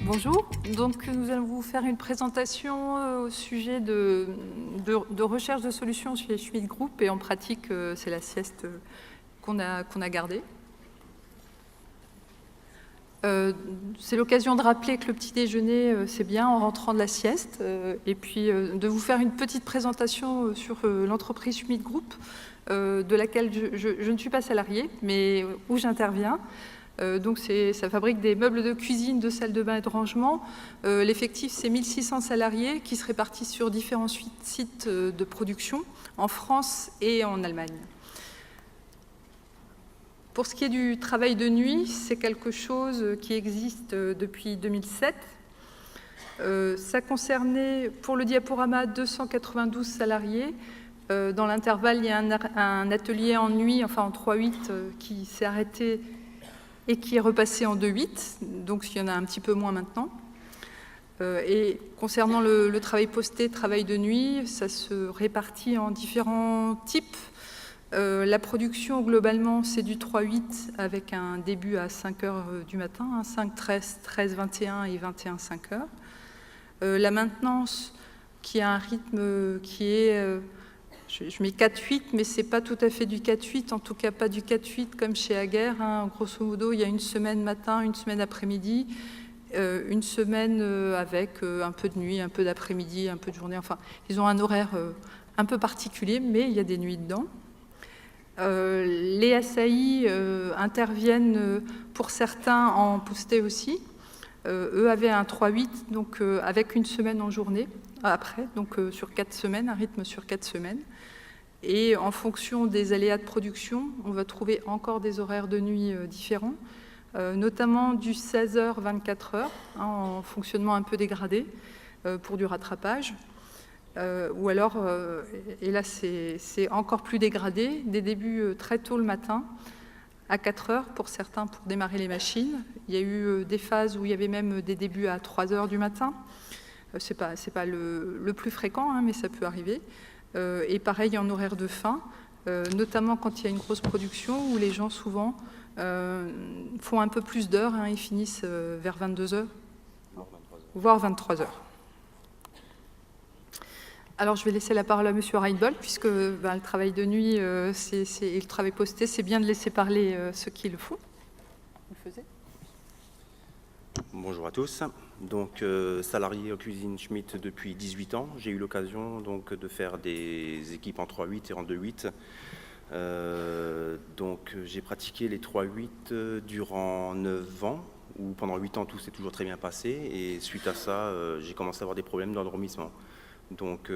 Bonjour, donc nous allons vous faire une présentation au sujet de recherche de solutions chez Schmidt Group, et en pratique c'est la sieste qu'on a gardée. C'est l'occasion de rappeler que le petit déjeuner c'est bien en rentrant de la sieste, et puis de vous faire une petite présentation sur l'entreprise Schmidt Group, de laquelle je ne suis pas salariée, mais où j'interviens. Donc ça fabrique des meubles de cuisine, de salle de bain et de rangement. L'effectif, c'est 1600 salariés qui se répartissent sur différents sites de production en France et en Allemagne. Pour ce qui est du travail de nuit, c'est quelque chose qui existe depuis 2007. Ça concernait, pour le diaporama, 292 salariés. Dans l'intervalle, il y a un atelier en nuit, enfin en 3/8, qui s'est arrêté et qui est repassé en 2/8, donc il y en a un petit peu moins maintenant. Et concernant le travail posté, travail de nuit, ça se répartit en différents types. La production, globalement, c'est du 3/8 avec un début à 5 heures du matin, 5-13, 13-21 et 21-5 heures. La maintenance, qui a un rythme qui est... je mets 4/8, mais ce n'est pas tout à fait du 4/8, en tout cas pas du 4/8 comme chez Aguerre. Grosso modo, il y a une semaine matin, une semaine après-midi, une semaine avec un peu de nuit, un peu d'après-midi, un peu de journée. Enfin, ils ont un horaire un peu particulier, mais il y a des nuits dedans. Les SAI interviennent pour certains en posté aussi. Eux avaient un 3/8, donc avec une semaine en journée après, donc sur 4 semaines, un rythme sur 4 semaines. Et en fonction des aléas de production, on va trouver encore des horaires de nuit différents, notamment du 16h-24h, en fonctionnement un peu dégradé pour du rattrapage. Ou alors, et là c'est encore plus dégradé, des débuts très tôt le matin, à 4 heures pour certains pour démarrer les machines. Il y a eu des phases où il y avait même des débuts à 3 heures du matin. C'est pas le plus fréquent, mais ça peut arriver. Et pareil en horaire de fin, notamment quand il y a une grosse production où les gens souvent font un peu plus d'heures, ils finissent vers 22 heures, voire 23 heures. Alors je vais laisser la parole à Monsieur Reinbold, puisque le travail de nuit et le travail posté, c'est bien de laisser parler ceux qui le font. Vous le faisiez ? Bonjour à tous. Donc, salarié en cuisine Schmidt depuis 18 ans. J'ai eu l'occasion donc de faire des équipes en 3/8 et en 2/8. Donc, j'ai pratiqué les 3/8 durant 9 ans, où pendant 8 ans tout s'est toujours très bien passé. Et suite à ça, j'ai commencé à avoir des problèmes d'endormissement. Donc,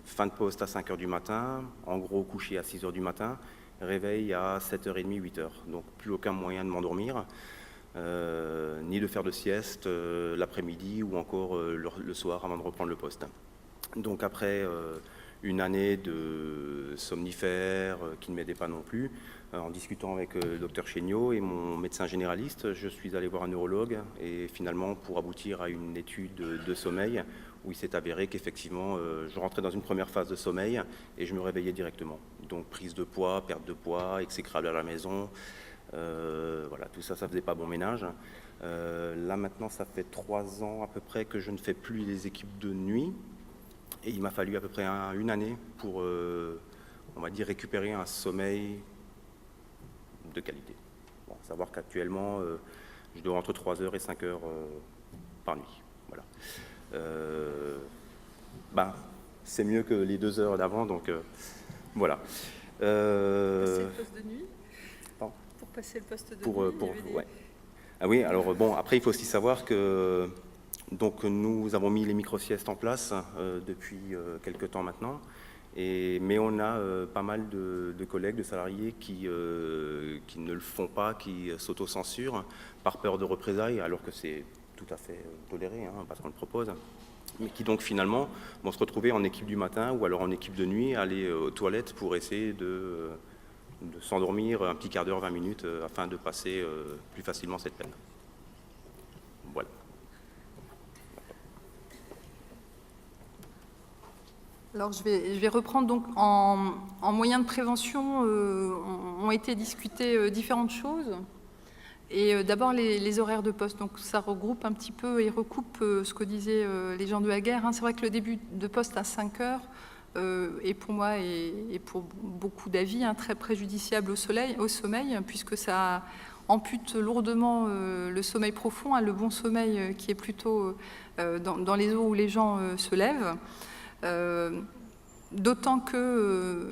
fin de poste à 5 heures du matin, en gros couché à 6 heures du matin, réveil à 7h30, 8 heures. Donc, plus aucun moyen de m'endormir. Ni de faire de sieste l'après-midi ou encore le soir avant de reprendre le poste. Donc après une année de somnifères qui ne m'aidait pas non plus, en discutant avec le docteur Chéniaud et mon médecin généraliste, je suis allé voir un neurologue et finalement pour aboutir à une étude de sommeil où il s'est avéré qu'effectivement je rentrais dans une première phase de sommeil et je me réveillais directement. Donc prise de poids, perte de poids, exécrable à la maison. Voilà, tout ça, ça faisait pas bon ménage. Là maintenant, ça fait 3 ans à peu près que je ne fais plus les équipes de nuit. Et il m'a fallu à peu près une année pour, on va dire, récupérer un sommeil de qualité. Bon, savoir qu'actuellement, je dors entre 3 heures et 5 heures par nuit. Voilà. C'est mieux que les 2 heures d'avant, donc voilà. C'est le poste de nuit. Pour passer le poste de nuit, ouais. Ah oui, alors bon, après il faut aussi savoir que donc, nous avons mis les micro-siestes en place depuis quelques temps maintenant, mais on a pas mal de collègues, de salariés qui ne le font pas, qui s'autocensurent par peur de représailles, alors que c'est tout à fait toléré, parce qu'on le propose, mais qui donc finalement vont se retrouver en équipe du matin ou alors en équipe de nuit, aller aux toilettes pour essayer de s'endormir un petit quart d'heure, 20 minutes, afin de passer plus facilement cette peine. Voilà. Alors, je vais reprendre. Donc, en moyens de prévention, ont été discutées différentes choses. Et d'abord, les horaires de poste. Donc, ça regroupe un petit peu et recoupe ce que disaient les gens de la guerre. C'est vrai que le début de poste à 5 heures est pour moi et pour beaucoup d'avis très préjudiciable au sommeil, puisque ça ampute lourdement le sommeil profond, le bon sommeil qui est plutôt dans les eaux où les gens se lèvent. D'autant que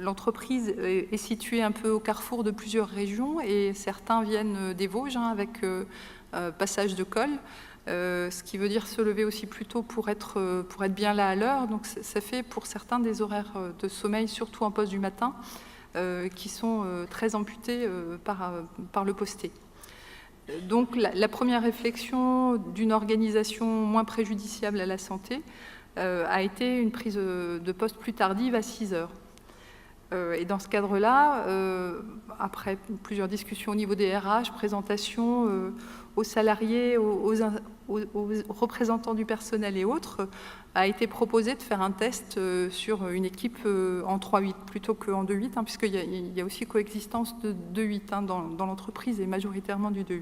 l'entreprise est située un peu au carrefour de plusieurs régions et certains viennent des Vosges avec passage de col, ce qui veut dire se lever aussi plus tôt pour être bien là à l'heure. Donc ça fait pour certains des horaires de sommeil, surtout en poste du matin, qui sont très amputés par le posté. Donc la première réflexion d'une organisation moins préjudiciable à la santé a été une prise de poste plus tardive à 6 heures. Et dans ce cadre-là, après plusieurs discussions au niveau des RH, présentation aux salariés, aux représentants du personnel et autres, a été proposé de faire un test sur une équipe en 3-8 plutôt qu'en 2-8, puisqu'il y a aussi coexistence de 2-8 dans l'entreprise et majoritairement du 2-8.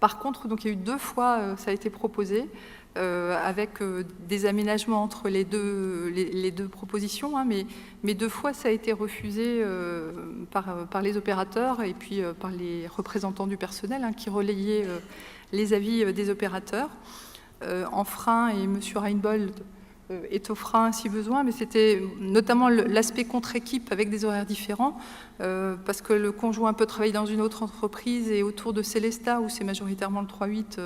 Par contre, donc, il y a eu 2 fois, ça a été proposé, avec des aménagements entre les deux propositions, mais 2 fois ça a été refusé par les opérateurs et puis par les représentants du personnel qui relayaient les avis des opérateurs. En frein, et M. Reinbold est au frein si besoin, mais c'était notamment l'aspect contre-équipe avec des horaires différents, parce que le conjoint peut travailler dans une autre entreprise et autour de Célestat, où c'est majoritairement le 3-8,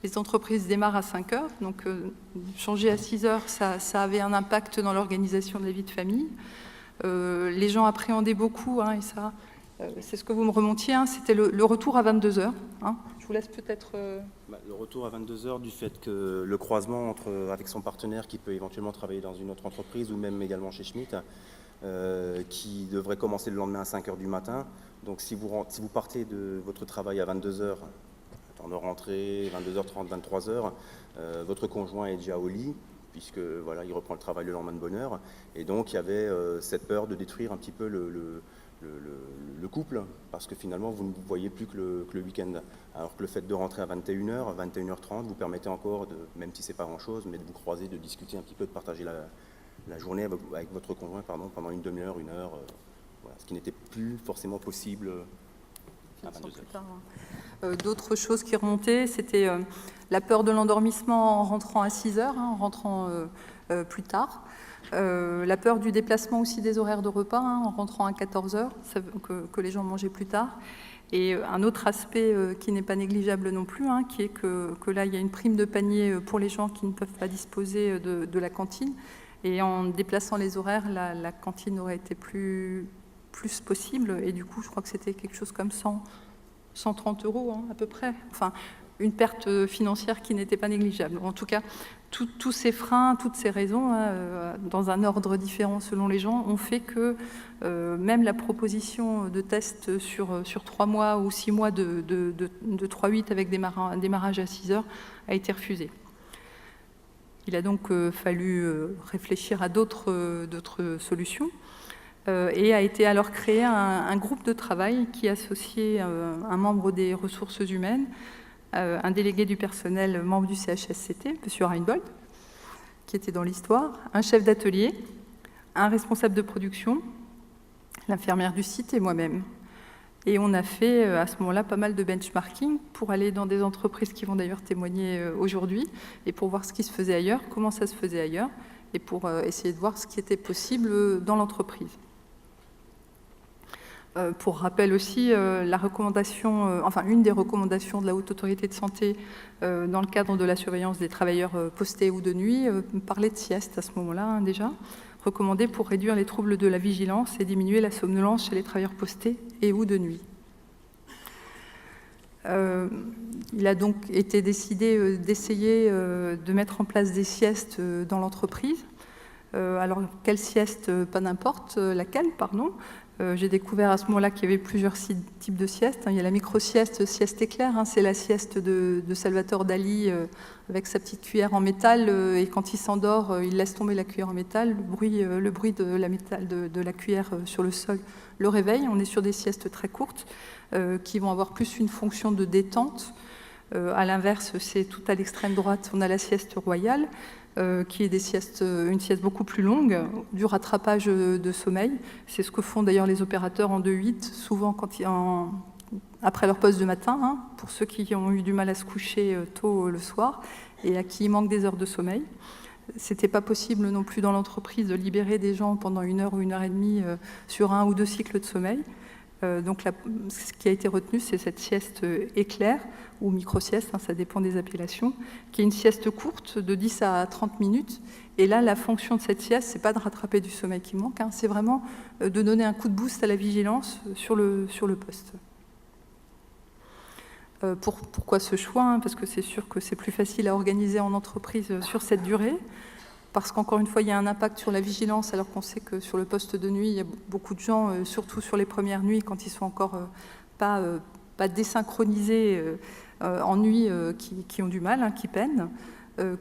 les entreprises démarrent à 5 heures, donc changer à 6 heures, ça avait un impact dans l'organisation de la vie de famille. Les gens appréhendaient beaucoup, et ça, c'est ce que vous me remontiez, c'était le retour à 22 heures. Je vous laisse peut-être... Le retour à 22 heures du fait que le croisement avec son partenaire qui peut éventuellement travailler dans une autre entreprise ou même également chez Schmitt, qui devrait commencer le lendemain à 5 heures du matin. Donc si vous partez de votre travail à 22 heures, temps de rentrée, 22h30, 23h, votre conjoint est déjà au lit, puisque voilà, il reprend le travail le lendemain de bonne heure. Et donc il y avait cette peur de détruire un petit peu le couple, parce que finalement vous ne vous voyez plus que le week-end. Alors que le fait de rentrer à 21h, 21h30, vous permettez encore, même si c'est pas grand-chose, mais de vous croiser, de discuter un petit peu, de partager la journée avec votre conjoint pendant une demi-heure, 1 heure, voilà, ce qui n'était plus forcément possible à 22h. D'autres choses qui remontaient, c'était la peur de l'endormissement en rentrant à 6 heures, en rentrant plus tard. La peur du déplacement aussi des horaires de repas, en rentrant à 14 heures, que les gens mangeaient plus tard. Et un autre aspect qui n'est pas négligeable non plus, qui est que là, il y a une prime de panier pour les gens qui ne peuvent pas disposer de la cantine. Et en déplaçant les horaires, la cantine aurait été plus possible. Et du coup, je crois que c'était quelque chose comme 130 € à peu près. Enfin, une perte financière qui n'était pas négligeable. En tout cas, tous ces freins, toutes ces raisons, dans un ordre différent selon les gens, ont fait que même la proposition de test sur 3 mois ou 6 mois de 3-8 avec démarrage à 6 heures a été refusée. Il a donc fallu réfléchir à d'autres solutions et a été alors créé un groupe de travail qui associait un membre des ressources humaines, un délégué du personnel, membre du CHSCT, M. Reinbold, qui était dans l'histoire, un chef d'atelier, un responsable de production, l'infirmière du site et moi-même. Et on a fait à ce moment-là pas mal de benchmarking pour aller dans des entreprises qui vont d'ailleurs témoigner aujourd'hui et pour voir ce qui se faisait ailleurs, comment ça se faisait ailleurs et pour essayer de voir ce qui était possible dans l'entreprise. Pour rappel aussi, une des recommandations de la Haute Autorité de Santé dans le cadre de la surveillance des travailleurs postés ou de nuit parlait de sieste à ce moment-là déjà, recommandée pour réduire les troubles de la vigilance et diminuer la somnolence chez les travailleurs postés et ou de nuit. Il a donc été décidé d'essayer de mettre en place des siestes dans l'entreprise. Alors, quelle sieste? Pas n'importe laquelle, pardon. J'ai découvert à ce moment-là qu'il y avait plusieurs types de siestes. Il y a la micro-sieste, sieste éclair, c'est la sieste de Salvatore Dali avec sa petite cuillère en métal, et quand il s'endort, il laisse tomber la cuillère en métal. Le bruit de la cuillère sur le sol le réveille. On est sur des siestes très courtes qui vont avoir plus une fonction de détente. À l'inverse, c'est tout à l'extrême droite, on a la sieste royale, qui est une sieste beaucoup plus longue, du rattrapage de sommeil. C'est ce que font d'ailleurs les opérateurs en 2-8, souvent après leur poste de matin, pour ceux qui ont eu du mal à se coucher tôt le soir et à qui il manque des heures de sommeil. C'était pas possible non plus dans l'entreprise de libérer des gens pendant 1 heure ou 1 heure et demie sur 1 ou 2 cycles de sommeil. Donc ce qui a été retenu, c'est cette sieste éclair ou micro-sieste, ça dépend des appellations, qui est une sieste courte de 10 à 30 minutes. Et là, la fonction de cette sieste, c'est pas de rattraper du sommeil qui manque, c'est vraiment de donner un coup de boost à la vigilance sur le poste. Pourquoi ce choix? Parce que c'est sûr que c'est plus facile à organiser en entreprise sur cette durée. Parce qu'encore une fois, il y a un impact sur la vigilance, alors qu'on sait que sur le poste de nuit, il y a beaucoup de gens, surtout sur les premières nuits, quand ils sont encore pas désynchronisés en nuit, qui ont du mal, qui peinent,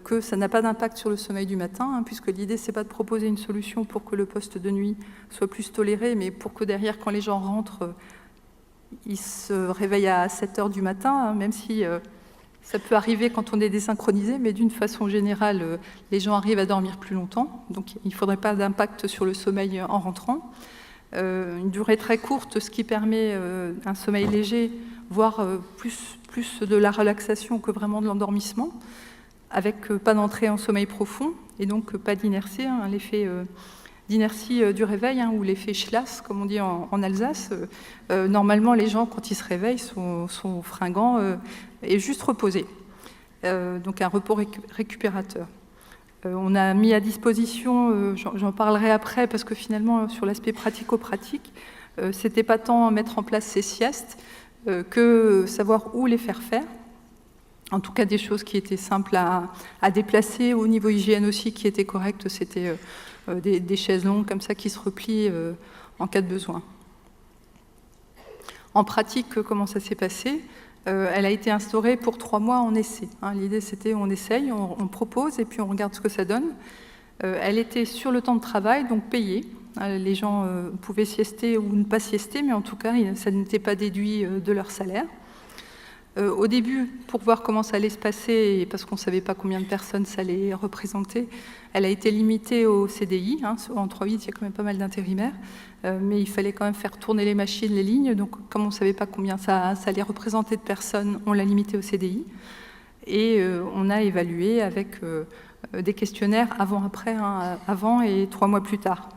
que ça n'a pas d'impact sur le sommeil du matin, puisque l'idée, c'est pas de proposer une solution pour que le poste de nuit soit plus toléré, mais pour que derrière, quand les gens rentrent, ils se réveillent à 7 heures du matin, même si... ça peut arriver quand on est désynchronisé, mais d'une façon générale, les gens arrivent à dormir plus longtemps. Donc il ne faudrait pas d'impact sur le sommeil en rentrant. Une durée très courte, ce qui permet un sommeil léger, voire plus de la relaxation que vraiment de l'endormissement, avec pas d'entrée en sommeil profond, et donc pas d'inertie, l'effet d'inertie du réveil, ou l'effet Schlaf, comme on dit en Alsace. Normalement, les gens, quand ils se réveillent, sont fringants et juste reposés. Donc un repos récupérateur. On a mis à disposition, j'en parlerai après, parce que finalement, sur l'aspect pratico-pratique, c'était pas tant mettre en place ces siestes que savoir où les faire faire. En tout cas, des choses qui étaient simples à déplacer, au niveau hygiène aussi, qui étaient correctes, c'était des chaises longues comme ça qui se replient en cas de besoin. En pratique, comment ça s'est passé? Elle a été instaurée pour 3 mois en essai. L'idée, c'était on essaye, on propose et puis on regarde ce que ça donne. Elle était sur le temps de travail, donc payée. Les gens pouvaient siester ou ne pas siester, mais en tout cas, ça n'était pas déduit de leur salaire. Au début, pour voir comment ça allait se passer, et parce qu'on ne savait pas combien de personnes ça allait représenter, elle a été limitée au CDI. En 3-8, il y a quand même pas mal d'intérimaires, mais il fallait quand même faire tourner les machines, les lignes. Donc, comme on ne savait pas combien ça allait représenter de personnes, on l'a limitée au CDI. Et on a évalué avec des questionnaires avant-après, avant et 3 mois plus tard.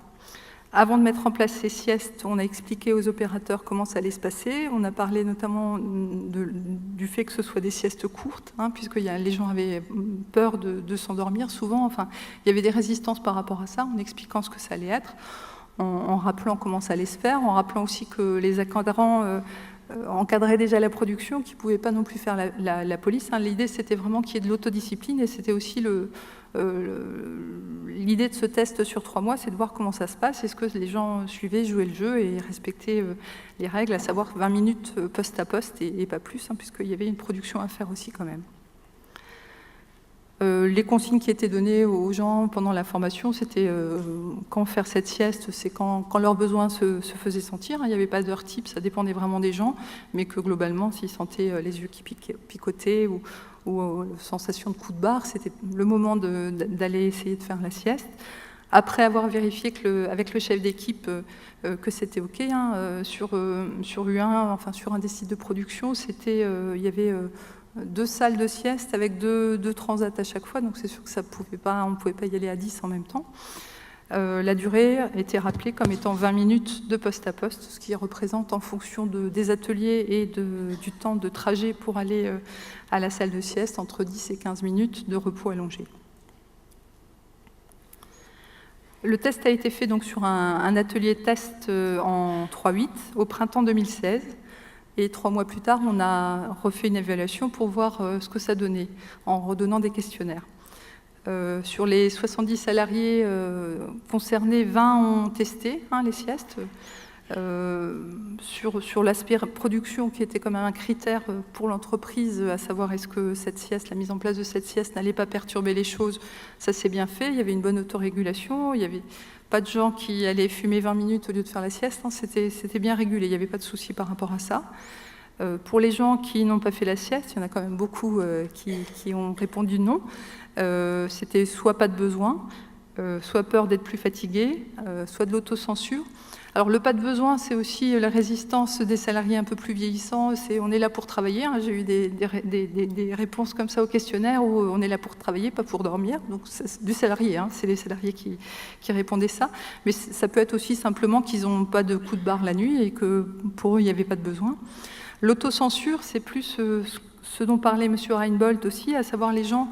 Avant de mettre en place ces siestes, on a expliqué aux opérateurs comment ça allait se passer. On a parlé notamment du fait que ce soit des siestes courtes, puisque les gens avaient peur de s'endormir souvent. Enfin, il y avait des résistances par rapport à ça, en expliquant ce que ça allait être, en rappelant comment ça allait se faire, en rappelant aussi que les encadrants encadraient déjà la production, qu'ils ne pouvaient pas non plus faire la police. L'idée, c'était vraiment qu'il y ait de l'autodiscipline, et c'était aussi l'idée de ce test sur 3 mois, c'est de voir comment ça se passe. Est-ce que les gens suivaient, jouaient le jeu et respectaient les règles, à savoir 20 minutes poste à poste et pas plus, puisqu'il y avait une production à faire aussi quand même. Les consignes qui étaient données aux gens pendant la formation, c'était quand faire cette sieste, c'est quand leurs besoins se faisaient sentir. Il n'y avait pas d'heure type, ça dépendait vraiment des gens, mais que globalement, s'ils sentaient les yeux qui picotaient ou sensation de coup de barre, c'était le moment d'aller essayer de faire la sieste. Après avoir vérifié avec le chef d'équipe que c'était OK, sur U1, enfin sur un des sites de production, il y avait 2 salles de sieste avec 2 transats à chaque fois, donc c'est sûr que on ne pouvait pas y aller à 10 en même temps. La durée était rappelée comme étant 20 minutes de poste à poste, ce qui représente en fonction des ateliers et du temps de trajet pour aller à la salle de sieste entre 10 et 15 minutes de repos allongé. Le test a été fait donc sur un atelier test en 3-8 au printemps 2016. Et 3 mois plus tard, on a refait une évaluation pour voir ce que ça donnait en redonnant des questionnaires. Sur les 70 salariés concernés, 20 ont testé les siestes. sur l'aspect production qui était quand même un critère pour l'entreprise, à savoir est-ce que la mise en place de cette sieste n'allait pas perturber les choses, ça s'est bien fait, il y avait une bonne autorégulation, il n'y avait pas de gens qui allaient fumer 20 minutes au lieu de faire la sieste, hein, c'était bien régulé, il n'y avait pas de souci par rapport à ça. Pour les gens qui n'ont pas fait la sieste, il y en a quand même beaucoup qui ont répondu non, c'était soit pas de besoin, soit peur d'être plus fatigué, soit de l'autocensure. Alors le pas de besoin, c'est aussi la résistance des salariés un peu plus vieillissants, on est là pour travailler, hein. J'ai eu des réponses comme ça au questionnaire où on est là pour travailler, pas pour dormir, donc c'est du salarié, hein. C'est les salariés qui répondaient ça, mais ça peut être aussi simplement qu'ils n'ont pas de coup de barre la nuit et que pour eux il n'y avait pas de besoin. L'autocensure, c'est plus ce dont parlait M. Reinbold aussi, à savoir les gens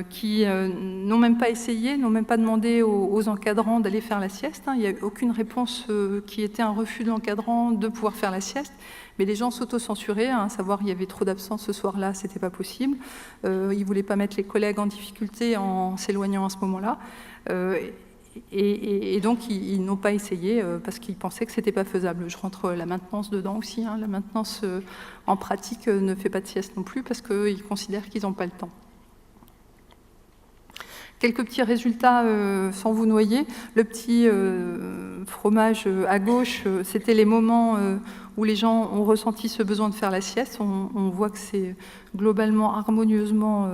qui n'ont même pas essayé, n'ont même pas demandé aux encadrants d'aller faire la sieste. Hein. Il n'y a eu aucune réponse qui était un refus de l'encadrant de pouvoir faire la sieste, mais les gens s'auto-censuraient, hein, à savoir il y avait trop d'absence ce soir-là, c'était pas possible. Ils ne voulaient pas mettre les collègues en difficulté en s'éloignant à ce moment-là. Et donc, ils n'ont pas essayé parce qu'ils pensaient que ce n'était pas faisable. Je rentre la maintenance dedans aussi. Hein. La maintenance en pratique ne fait pas de sieste non plus parce qu'ils considèrent qu'ils n'ont pas le temps. Quelques petits résultats sans vous noyer. Le petit fromage à gauche, c'était les moments où les gens ont ressenti ce besoin de faire la sieste. On voit que c'est globalement harmonieusement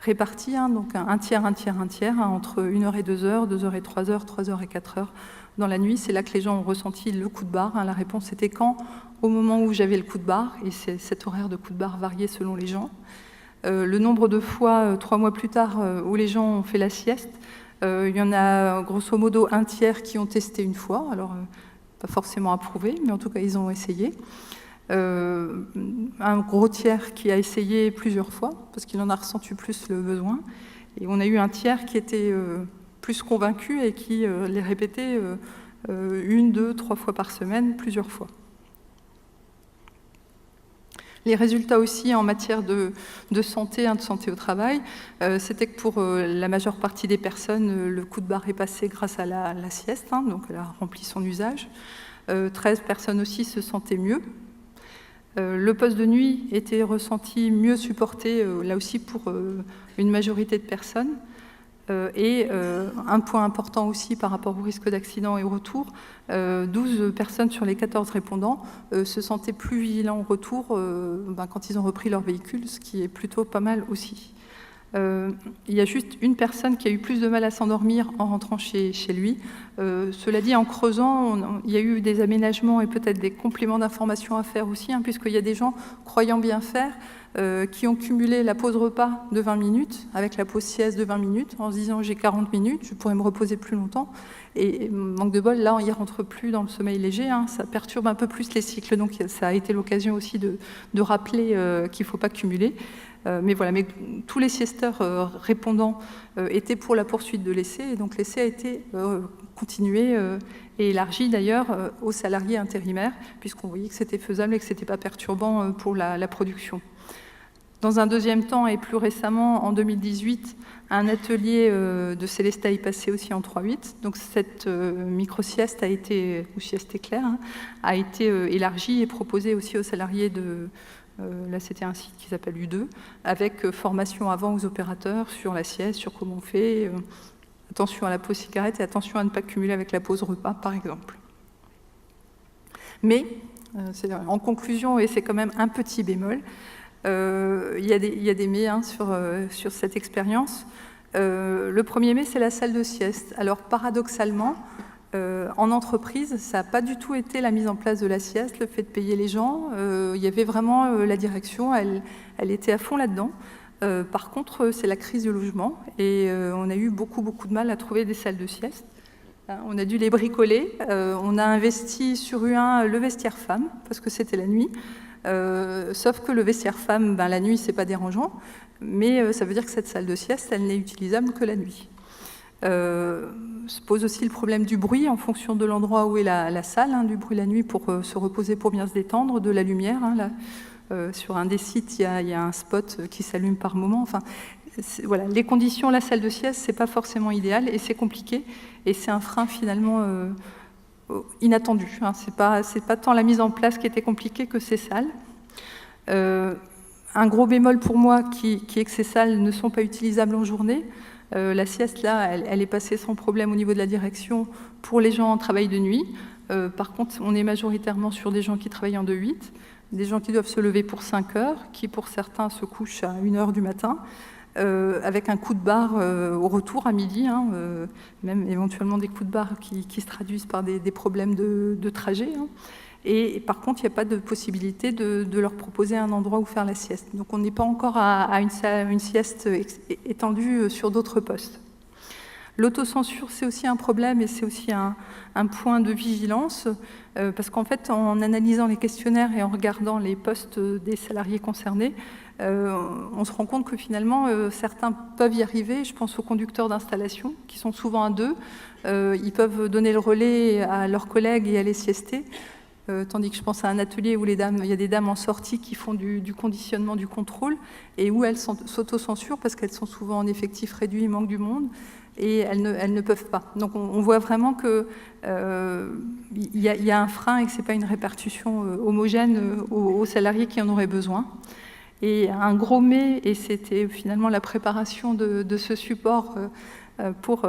répartis, hein, donc un tiers, hein, entre 1h et 2h, 2h et 3h, 3h et 4h dans la nuit. C'est là que les gens ont ressenti le coup de barre. Hein. La réponse était quand? Au moment où j'avais le coup de barre, et cet horaire de coup de barre variait selon les gens. Le nombre de fois, 3 mois plus tard, où les gens ont fait la sieste, il y en a grosso modo un tiers qui ont testé une fois, alors pas forcément approuvé, mais en tout cas ils ont essayé. Un gros tiers qui a essayé plusieurs fois, parce qu'il en a ressenti plus le besoin. Et on a eu un tiers qui était plus convaincu et qui les répétait 1, 2, 3 fois par semaine, plusieurs fois. Les résultats aussi en matière de santé, hein, de santé au travail, c'était que pour la majeure partie des personnes, le coup de barre est passé grâce à la sieste, hein, donc elle a rempli son usage. 13 personnes aussi se sentaient mieux. Le poste de nuit était ressenti mieux supporté, là aussi pour une majorité de personnes. Et un point important aussi par rapport au risque d'accident et au retour, 12 personnes sur les 14 répondants se sentaient plus vigilants au retour quand ils ont repris leur véhicule, ce qui est plutôt pas mal aussi. Il y a juste une personne qui a eu plus de mal à s'endormir en rentrant chez lui. Cela dit, en creusant, il y a eu des aménagements et peut-être des compléments d'information à faire aussi, hein, puisqu'il y a des gens croyant bien faire qui ont cumulé la pause repas de 20 minutes avec la pause sieste de 20 minutes en se disant j'ai 40 minutes, je pourrais me reposer plus longtemps. Et manque de bol, là, il ne rentre plus dans le sommeil léger, hein, ça perturbe un peu plus les cycles. Donc ça a été l'occasion aussi de rappeler qu'il ne faut pas cumuler. Mais voilà, mais tous les siesteurs répondants étaient pour la poursuite de l'essai, et donc l'essai a été continué et élargi d'ailleurs aux salariés intérimaires, puisqu'on voyait que c'était faisable et que ce n'était pas perturbant pour la production. Dans un deuxième temps, et plus récemment, en 2018, un atelier de Célestat est passé aussi en 3-8. Donc cette micro-sieste a été, ou sieste éclair, hein, a été élargie et proposée aussi aux salariés de... là, c'était un site qui s'appelle U2, avec formation avant aux opérateurs sur la sieste, sur comment on fait, attention à la pause cigarette et attention à ne pas cumuler avec la pause repas, par exemple. Mais, en conclusion, et c'est quand même un petit bémol, il y a des mais, hein, sur cette expérience. Le premier mais, c'est la salle de sieste. Alors, paradoxalement, en entreprise, ça n'a pas du tout été la mise en place de la sieste, le fait de payer les gens. Il y avait vraiment la direction, elle était à fond là-dedans. Par contre, c'est la crise du logement et on a eu beaucoup de mal à trouver des salles de sieste. On a dû les bricoler. On a investi sur U1 le vestiaire femme, parce que c'était la nuit. Sauf que le vestiaire femme, la nuit, c'est pas dérangeant, mais ça veut dire que cette salle de sieste, elle n'est utilisable que la nuit. Se pose aussi le problème du bruit en fonction de l'endroit où est la salle, hein, du bruit la nuit pour se reposer, pour bien se détendre, de la lumière. Hein, là, sur un des sites, il y a un spot qui s'allume par moment. Enfin, voilà, les conditions, la salle de sieste, c'est pas forcément idéal et c'est compliqué. Et c'est un frein finalement inattendu. Hein. C'est pas tant la mise en place qui était compliquée que ces salles. Un gros bémol pour moi qui est que ces salles ne sont pas utilisables en journée. La sieste, là, elle est passée sans problème au niveau de la direction pour les gens en travail de nuit. Par contre, on est majoritairement sur des gens qui travaillent en 2-8, des gens qui doivent se lever pour 5 heures, qui pour certains se couchent à 1 heure du matin, avec un coup de barre au retour à midi, hein, même éventuellement des coups de barre qui se traduisent par des problèmes de trajet. Hein. Et par contre, il n'y a pas de possibilité de leur proposer un endroit où faire la sieste. Donc on n'est pas encore à une sieste étendue sur d'autres postes. L'autocensure, c'est aussi un problème et c'est aussi un point de vigilance, parce qu'en fait, en analysant les questionnaires et en regardant les postes des salariés concernés, on se rend compte que finalement, certains peuvent y arriver. Je pense aux conducteurs d'installation, qui sont souvent à 2. Ils peuvent donner le relais à leurs collègues et aller siester. Tandis que je pense à un atelier où il y a des dames en sortie qui font du conditionnement, du contrôle, et où elles s'autocensurent parce qu'elles sont souvent en effectif réduit, il manque du monde, et elles ne peuvent pas. Donc on voit vraiment qu'il y a un frein et que ce n'est pas une répartition homogène aux salariés qui en auraient besoin. Et un gros mais, et c'était finalement la préparation de ce support pour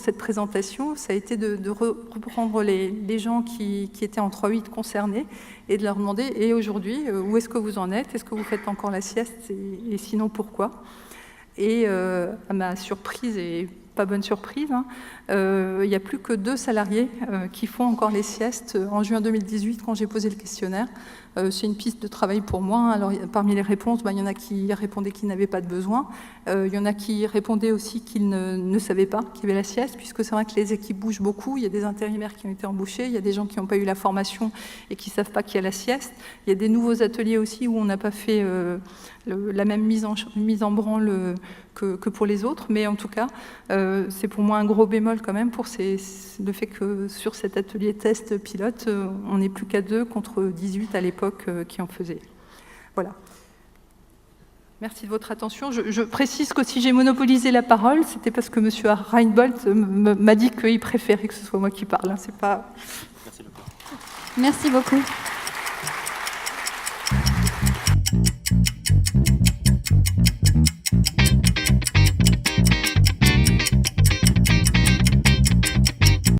cette présentation, ça a été de reprendre les gens qui étaient en 3-8 concernés et de leur demander « Et aujourd'hui, où est-ce que vous en êtes? Est-ce que vous faites encore la sieste et sinon pourquoi ?» Et à ma surprise, et pas bonne surprise, hein, il n'y a plus que 2 salariés qui font encore les siestes en juin 2018 quand j'ai posé le questionnaire. C'est une piste de travail pour moi. Alors, parmi les réponses, il y en a qui répondaient qu'ils n'avaient pas de besoin. Il y en a qui répondaient aussi qu'ils ne savaient pas qu'il y avait la sieste, puisque c'est vrai que les équipes bougent beaucoup. Il y a des intérimaires qui ont été embauchés, il y a des gens qui n'ont pas eu la formation et qui ne savent pas qu'il y a la sieste. Il y a des nouveaux ateliers aussi où on n'a pas fait la même mise en branle que pour les autres. Mais en tout cas, c'est pour moi un gros bémol quand même pour le fait que sur cet atelier test pilote, on n'est plus qu'à 2 contre 18 à l'époque qui en faisaient. Voilà. Merci de votre attention. Je précise que si j'ai monopolisé la parole, c'était parce que M. Reinbold m'a dit qu'il préférait que ce soit moi qui parle. Hein, c'est pas... Merci beaucoup. Merci beaucoup.